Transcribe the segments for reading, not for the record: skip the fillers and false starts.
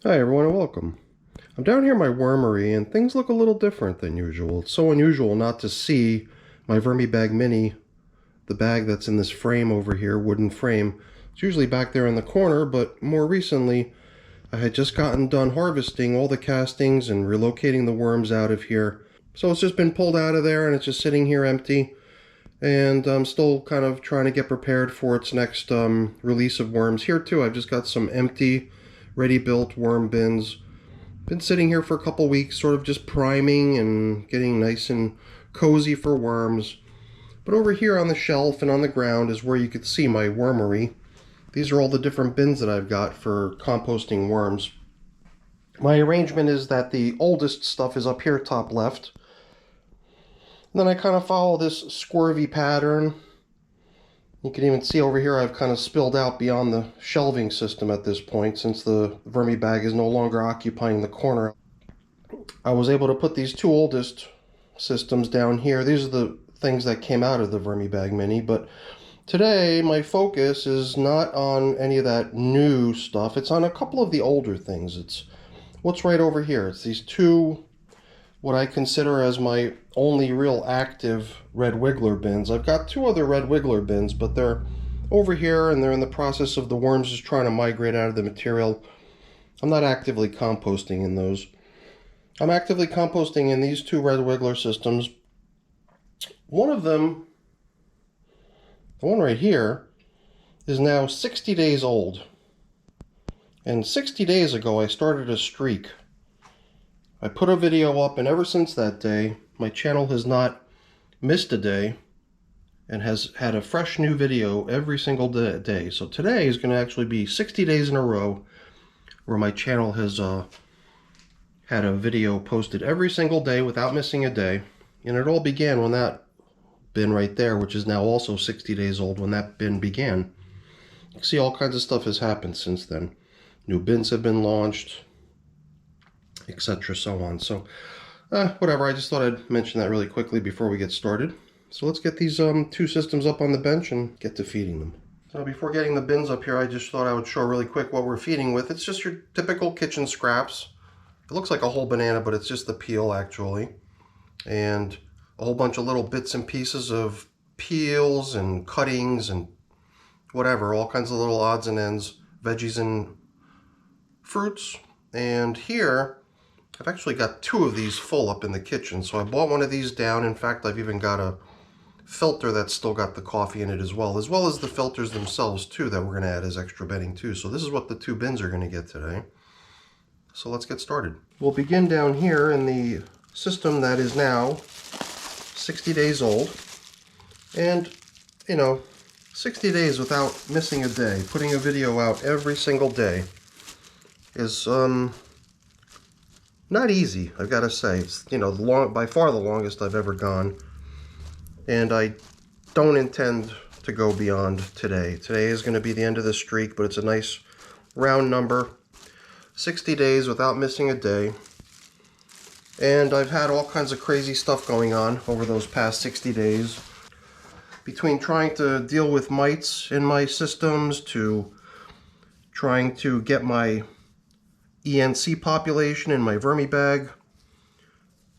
Hi everyone and welcome. I'm down here in my wormery and things look a little different than usual. It's so unusual not to see my Vermibag Mini, the bag that's in this frame over here, wooden frame. It's usually back there in the corner, but more recently I had just gotten done harvesting all the castings and relocating the worms out of here. So it's just been pulled out of there and it's just sitting here empty. And I'm still kind of trying to get prepared for its next release of worms. Here too, I've just got some empty, ready-built worm bins. Been sitting here for a couple weeks, sort of just priming and getting nice and cozy for worms. But over here on the shelf and on the ground is where you could see my wormery. These are all the different bins that I've got for composting worms. My arrangement is that the oldest stuff is up here top left. And then I kind of follow this squirvy pattern. You can even see over here I've kind of spilled out beyond the shelving system at this point since the Vermibag is no longer occupying the corner. I was able to put these two oldest systems down here. These are the things that came out of the Vermibag Mini, but today my focus is not on any of that new stuff. It's on a couple of the older things. It's what's right over here. It's these two, what I consider as my only real active red wiggler bins. I've got two other red wiggler bins, but they're over here and they're in the process of the worms just trying to migrate out of the material. I'm not actively composting in those. I'm actively composting in these two red wiggler systems. One of them, the one right here, is now 60 days old. And 60 days ago I started a streak. I put a video up, and ever since that day, my channel has not missed a day and has had a fresh new video every single day. So today is going to actually be 60 days in a row where my channel has had a video posted every single day without missing a day. And it all began when that bin right there, which is now also 60 days old, when that bin began. You can see all kinds of stuff has happened since then. New bins have been launched, etc. so on. So whatever, I just thought I'd mention that really quickly before we get started. So let's get these two systems up on the bench and get to feeding them. So before getting the bins up here, I just thought I would show really quick what we're feeding with. It's just your typical kitchen scraps. It looks like a whole banana, but it's just the peel actually. And a whole bunch of little bits and pieces of peels and cuttings and whatever, all kinds of little odds and ends, veggies and fruits. And here, I've actually got two of these full up in the kitchen. So I bought one of these down. In fact, I've even got a filter that's still got the coffee in it as well as the filters themselves too that we're going to add as extra bedding too. So this is what the two bins are going to get today. So let's get started. We'll begin down here in the system that is now 60 days old. And, you know, 60 days without missing a day, putting a video out every single day is not easy, I've got to say. It's, you know, by far the longest I've ever gone. And I don't intend to go beyond today. Today is going to be the end of the streak, but it's a nice round number. 60 days without missing a day. And I've had all kinds of crazy stuff going on over those past 60 days. Between trying to deal with mites in my systems to trying to get my ENC population in my Vermibag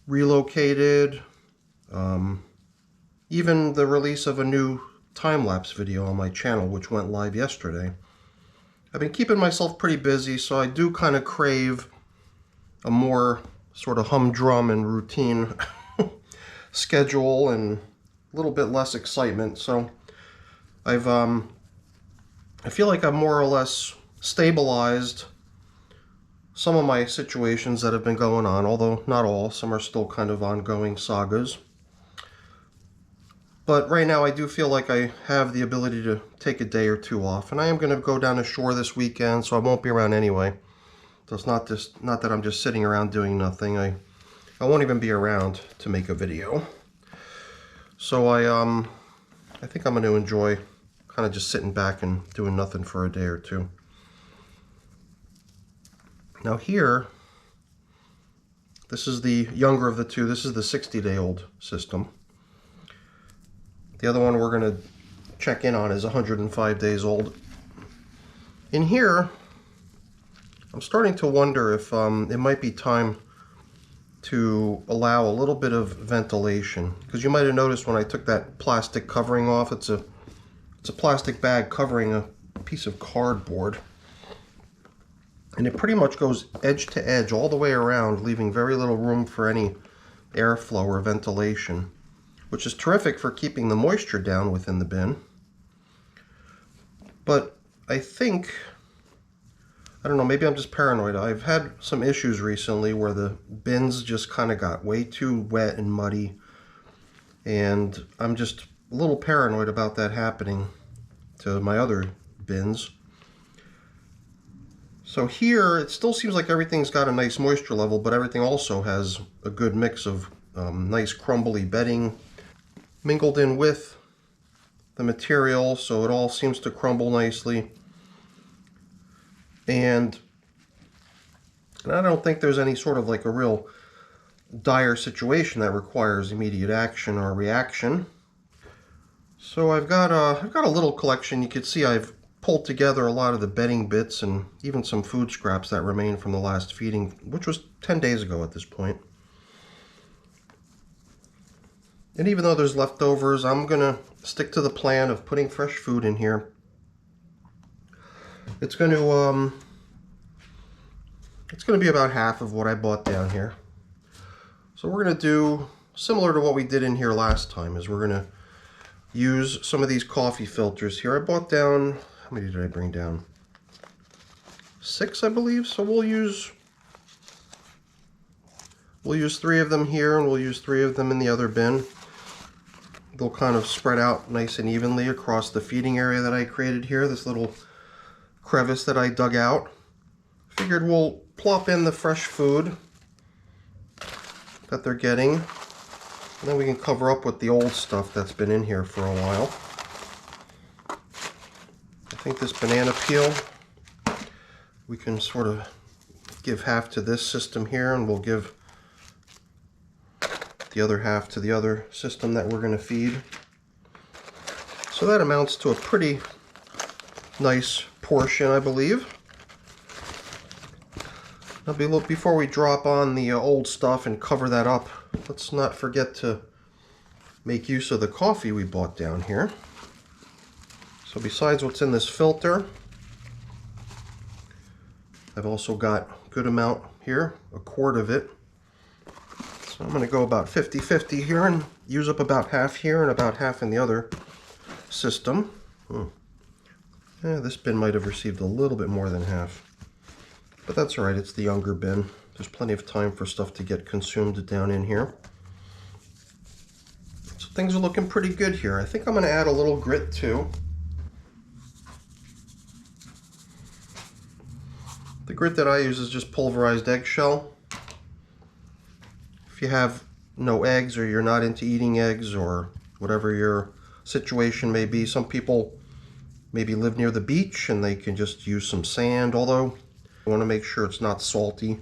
relocated, even the release of a new time-lapse video on my channel, which went live yesterday. I've been keeping myself pretty busy, so I do kind of crave a more sort of humdrum and routine schedule and a little bit less excitement. So I feel like I've more or less stabilized some of my situations that have been going on, although not all. Some are still kind of ongoing sagas. But right now I do feel like I have the ability to take a day or two off, and I am going to go down to shore this weekend, so I won't be around anyway. So it's not that I'm just sitting around doing nothing. I won't even be around to make a video. So I think I'm going to enjoy kind of just sitting back and doing nothing for a day or two. Now here, this is the younger of the two. This is the 60-day-old system. The other one we're going to check in on is 105 days old. In here, I'm starting to wonder if it might be time to allow a little bit of ventilation, because you might have noticed when I took that plastic covering off, it's a plastic bag covering a piece of cardboard, and it pretty much goes edge to edge all the way around, leaving very little room for any airflow or ventilation, which is terrific for keeping the moisture down within the bin. But I think, I don't know, maybe I'm just paranoid. I've had some issues recently where the bins just kind of got way too wet and muddy, and I'm just a little paranoid about that happening to my other bins. So here, it still seems like everything's got a nice moisture level, but everything also has a good mix of nice crumbly bedding mingled in with the material, so it all seems to crumble nicely. And I don't think there's any sort of like a real dire situation that requires immediate action or reaction. So I've got a little collection. You can see I've pulled together a lot of the bedding bits and even some food scraps that remain from the last feeding, which was 10 days ago at this point. And even though there's leftovers, I'm gonna stick to the plan of putting fresh food in here. It's going to be about half of what I bought down here. So we're going to do similar to what we did in here last time, is we're going to use some of these coffee filters here. I bought down, how many did I bring down? 6, I believe. So we'll use 3 of them here, and we'll use 3 of them in the other bin. They'll kind of spread out nice and evenly across the feeding area that I created here, this little crevice that I dug out. Figured we'll plop in the fresh food that they're getting, and then we can cover up with the old stuff that's been in here for a while. I think this banana peel, we can sort of give half to this system here, and we'll give the other half to the other system that we're going to feed. So that amounts to a pretty nice portion, I believe. Now, before we drop on the old stuff and cover that up, let's not forget to make use of the coffee we bought down here. So besides what's in this filter, I've also got a good amount here, a quart of it. So I'm going to go about 50-50 here and use up about half here and about half in the other system. This bin might have received a little bit more than half, but that's all right. It's the younger bin. There's plenty of time for stuff to get consumed down in here. So things are looking pretty good here. I think I'm going to add a little grit too. The grit that I use is just pulverized eggshell. If you have no eggs, or you're not into eating eggs, or whatever your situation may be, some people maybe live near the beach and they can just use some sand, although you want to make sure it's not salty,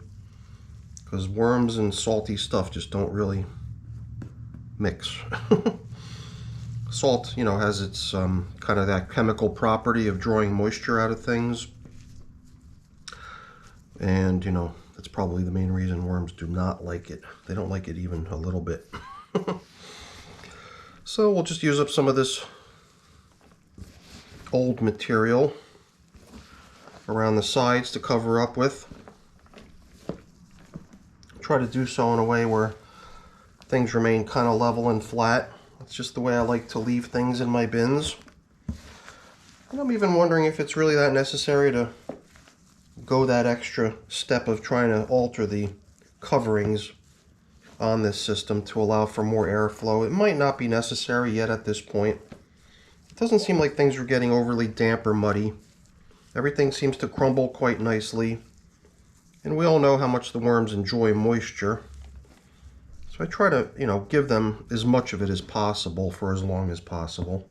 because worms and salty stuff just don't really mix. Salt, you know, has its kind of that chemical property of drawing moisture out of things, and you know, that's probably the main reason worms do not like it. They don't like it even a little bit. So we'll just use up some of this old material around the sides to cover up with. Try to do so in a way where things remain kind of level and flat. That's just the way I like to leave things in my bins. And I'm even wondering if it's really that necessary to go that extra step of trying to alter the coverings on this system to allow for more airflow. It might not be necessary yet at this point. It doesn't seem like things are getting overly damp or muddy. Everything seems to crumble quite nicely, and we all know how much the worms enjoy moisture. So I try to, you know, give them as much of it as possible for as long as possible.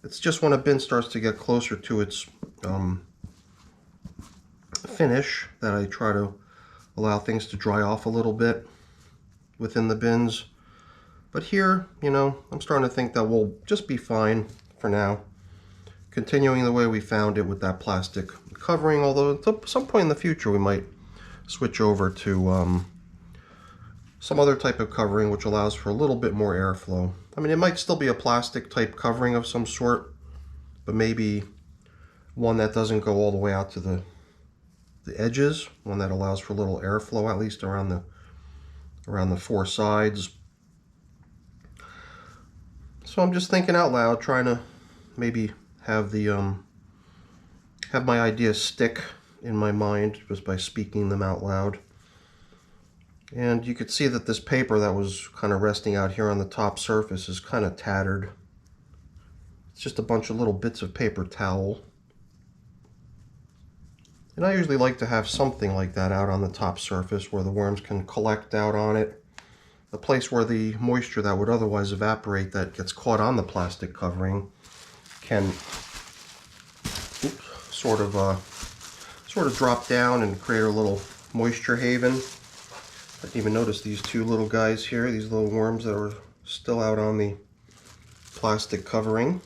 It's just when a bin starts to get closer to its finish that I try to allow things to dry off a little bit within the bins. But here, you know, I'm starting to think that we'll just be fine for now, continuing the way we found it with that plastic covering, although at some point in the future we might switch over to some other type of covering which allows for a little bit more airflow. I mean, it might still be a plastic type covering of some sort, but maybe one that doesn't go all the way out to the edges, one that allows for a little airflow at least around the four sides. So I'm just thinking out loud, trying to maybe have the have my ideas stick in my mind just by speaking them out loud. And you could see that this paper that was kind of resting out here on the top surface is kind of tattered. It's just a bunch of little bits of paper towel. And I usually like to have something like that out on the top surface where the worms can collect out on it. A place where the moisture that would otherwise evaporate that gets caught on the plastic covering can sort of drop down and create a little moisture haven. I didn't even notice these two little guys here, these little worms that are still out on the plastic covering.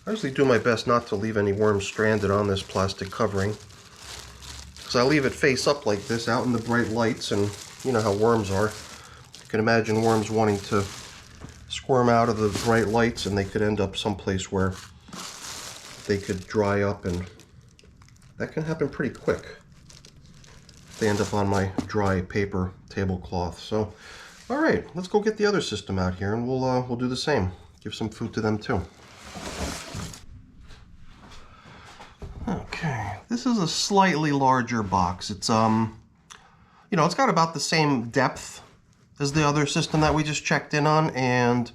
I usually do my best not to leave any worms stranded on this plastic covering, because I leave it face up like this out in the bright lights, and you know how worms are. You can imagine worms wanting to squirm out of the bright lights, and they could end up someplace where they could dry up, and that can happen pretty quick. They end up on my dry paper tablecloth. So, all right, let's go get the other system out here, and we'll do the same. Give some food to them too. Okay, this is a slightly larger box. It's you know, it's got about the same depth as the other system that we just checked in on, and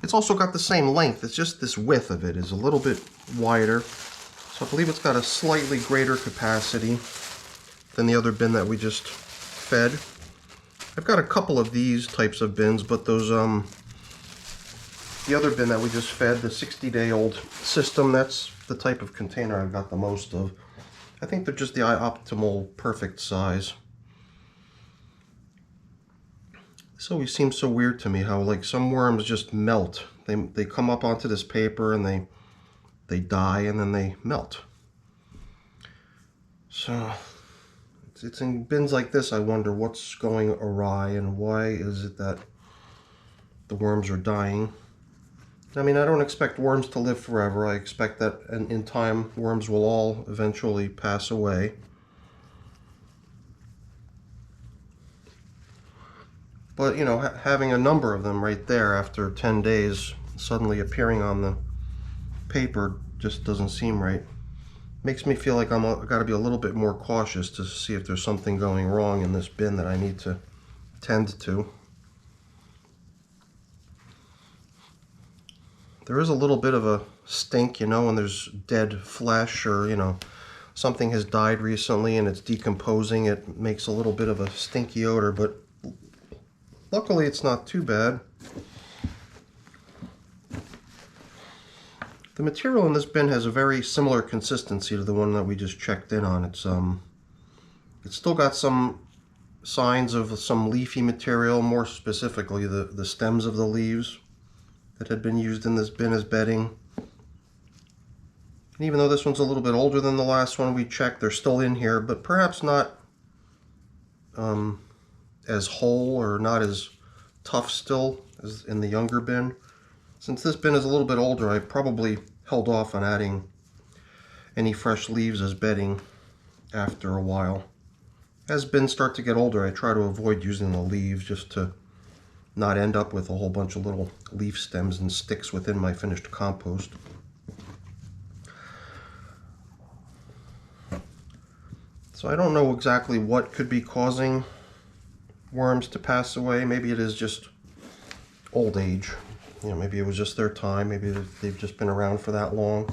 it's also got the same length. It's just this width of it is a little bit wider. So I believe it's got a slightly greater capacity than the other bin that we just fed. I've got a couple of these types of bins, but those the other bin that we just fed, the 60-day-old system, that's the type of container I've got the most of. I think they're just the optimal perfect size. This always seems so weird to me how like some worms just melt. They come up onto this paper and they die and then they melt. So it's in bins like this I wonder what's going awry and why is it that the worms are dying. I mean, I don't expect worms to live forever. I expect that in time worms will all eventually pass away. But, you know, having a number of them right there after 10 days suddenly appearing on the paper just doesn't seem right. Makes me feel like I've got to be a little bit more cautious to see if there's something going wrong in this bin that I need to tend to. There is a little bit of a stink, you know, when there's dead flesh or, you know, something has died recently and it's decomposing. It makes a little bit of a stinky odor, but luckily it's not too bad. The material in this bin has a very similar consistency to the one that we just checked in on. It's still got some signs of some leafy material, more specifically the stems of the leaves that had been used in this bin as bedding. And even though this one's a little bit older than the last one we checked, they're still in here, but perhaps not as whole or not as tough still as in the younger bin. Since this bin is a little bit older, I probably held off on adding any fresh leaves as bedding after a while. As bins start to get older, I try to avoid using the leaves just to not end up with a whole bunch of little leaf stems and sticks within my finished compost. So I don't know exactly what could be causing worms to pass away. Maybe it is just old age. You know, maybe it was just their time. Maybe they've just been around for that long.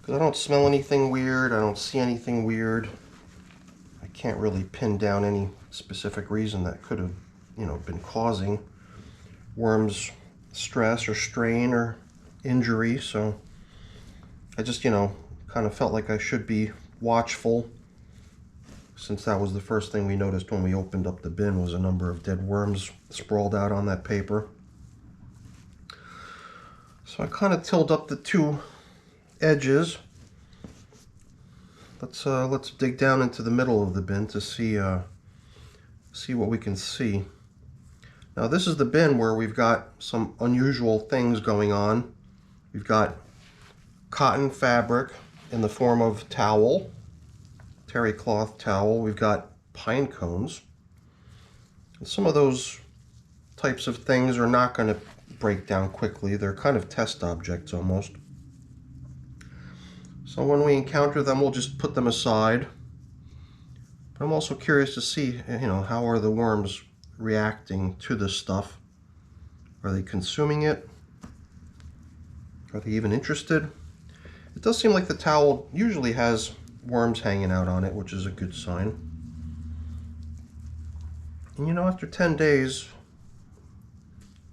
Because I don't smell anything weird. I don't see anything weird. I can't really pin down any specific reason that could have, you know, been causing worms stress or strain or injury. So I just, you know, kind of felt like I should be watchful, since that was the first thing we noticed when we opened up the bin, was a number of dead worms sprawled out on that paper. So I kind of tilled up the two edges Let's dig down into the middle of the bin to see what we can see. Now this is the bin where we've got some unusual things going on. We've got cotton fabric in the form of towel, terry cloth towel. We've got pine cones. And some of those types of things are not going to break down quickly. They're kind of test objects almost. So when we encounter them, we'll just put them aside. But I'm also curious to see, how are the worms reacting to this stuff? Are they consuming it? Are they even interested? It does seem like the towel usually has worms hanging out on it, which is a good sign. And after 10 days,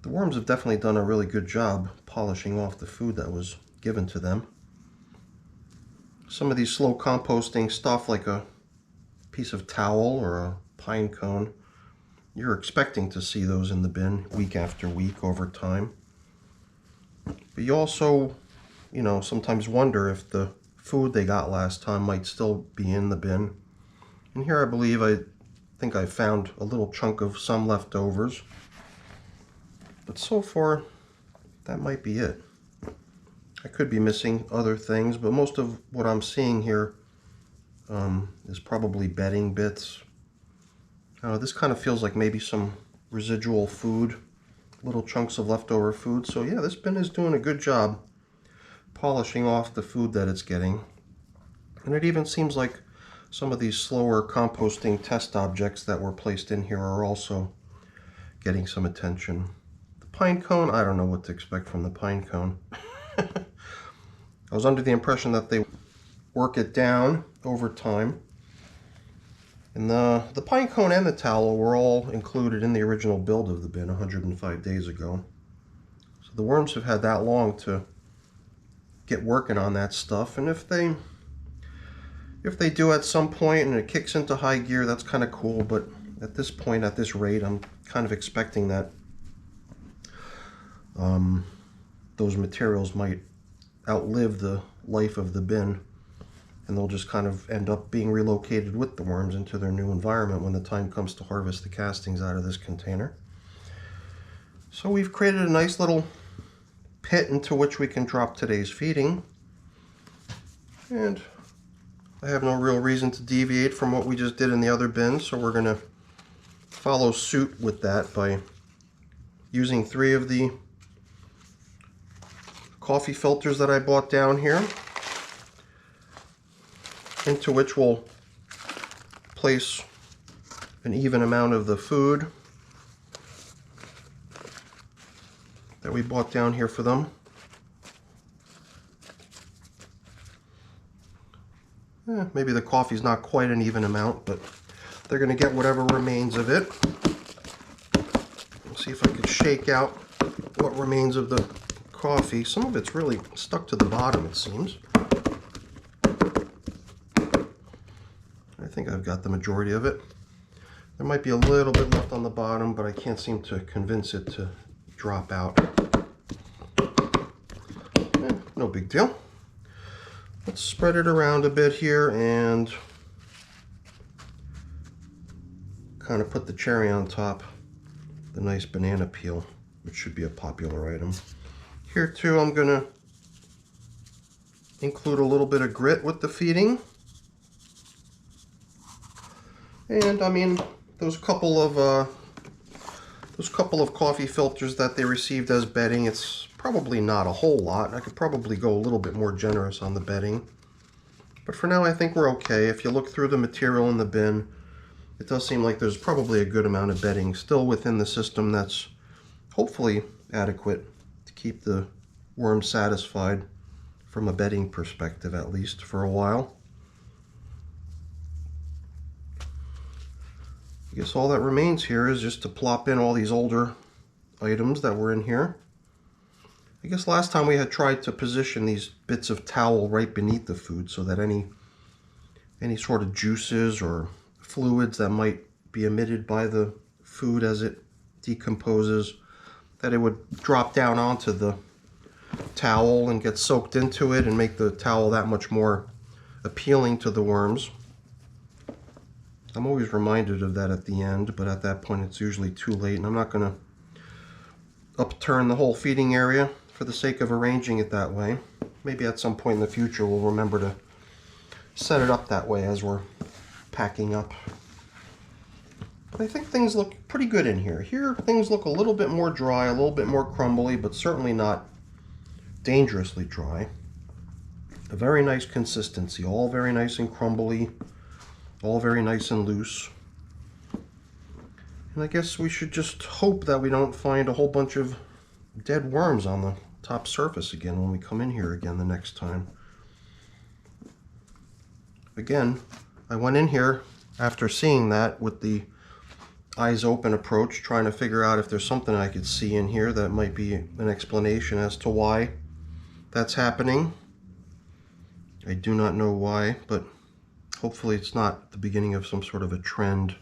the worms have definitely done a really good job polishing off the food that was given to them. Some of these slow composting stuff, like a piece of towel or a pine cone, you're expecting to see those in the bin week after week over time. But you also, sometimes wonder if the food they got last time might still be in the bin. And here I think I found a little chunk of some leftovers. But so far, that might be it. I could be missing other things, but most of what I'm seeing here is probably bedding bits. This kind of feels like maybe some residual food, little chunks of leftover food. So yeah, this bin is doing a good job polishing off the food that it's getting. And it even seems like some of these slower composting test objects that were placed in here are also getting some attention. The pine cone, I don't know what to expect from the pine cone. I was under the impression that they work it down over time. And the pine cone and the towel were all included in the original build of the bin 105 days ago. So the worms have had that long to get working on that stuff. And if they do at some point and it kicks into high gear, that's kind of cool. But at this point, at this rate, I'm kind of expecting that those materials might outlive the life of the bin, and they'll just kind of end up being relocated with the worms into their new environment when the time comes to harvest the castings out of this container. So we've created a nice little pit into which we can drop today's feeding, and I have no real reason to deviate from what we just did in the other bin, so we're going to follow suit with that by using 3 of the coffee filters that I bought down here, into which we'll place an even amount of the food that we bought down here for them. Maybe the coffee's not quite an even amount, but they're going to get whatever remains of it. Let's see if I could shake out what remains of the coffee. Some of it's really stuck to the bottom, it seems. I think I've got the majority of it. There might be a little bit left on the bottom, but I can't seem to convince it to drop out. No big deal. Let's spread it around a bit here and kind of put the cherry on top, the nice banana peel, which should be a popular item. Here too, I'm going to include a little bit of grit with the feeding. And I mean, those couple of coffee filters that they received as bedding, it's probably not a whole lot. I could probably go a little bit more generous on the bedding. But for now, I think we're okay. If you look through the material in the bin, it does seem like there's probably a good amount of bedding still within the system that's hopefully adequate to keep the worms satisfied from a bedding perspective, at least for a while. I guess all that remains here is just to plop in all these older items that were in here. I guess last time we had tried to position these bits of towel right beneath the food so that any sort of juices or fluids that might be emitted by the food as it decomposes, that it would drop down onto the towel and get soaked into it and make the towel that much more appealing to the worms. I'm always reminded of that at the end, but at that point it's usually too late, and I'm not going to upturn the whole feeding area for the sake of arranging it that way. Maybe at some point in the future we'll remember to set it up that way as we're packing up. But I think things look pretty good in here. Here things look a little bit more dry, a little bit more crumbly, but certainly not dangerously dry. A very nice consistency, all very nice and crumbly, all very nice and loose. And I guess we should just hope that we don't find a whole bunch of dead worms on the top surface again when we come in here again the next time. Again, I went in here after seeing that with the eyes open approach, trying to figure out if there's something I could see in here that might be an explanation as to why that's happening. I do not know why, but hopefully it's not the beginning of some sort of a trend.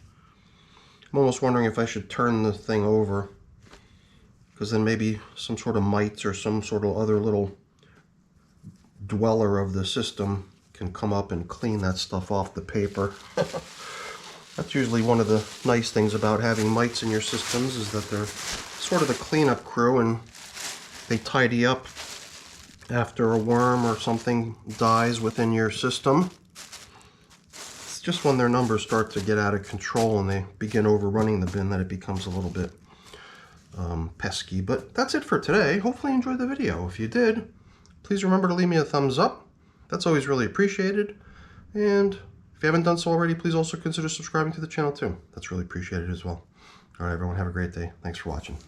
I'm almost wondering if I should turn the thing over, because then maybe some sort of mites or some sort of other little dweller of the system can come up and clean that stuff off the paper. That's usually one of the nice things about having mites in your systems, is that they're sort of the cleanup crew, and they tidy up after a worm or something dies within your system. It's just when their numbers start to get out of control and they begin overrunning the bin that it becomes a little bit pesky. But that's it for today. Hopefully you enjoyed the video. If you did, please remember to leave me a thumbs up. That's always really appreciated. And if you haven't done so already, please also consider subscribing to the channel too. That's really appreciated as well. All right, everyone, have a great day. Thanks for watching.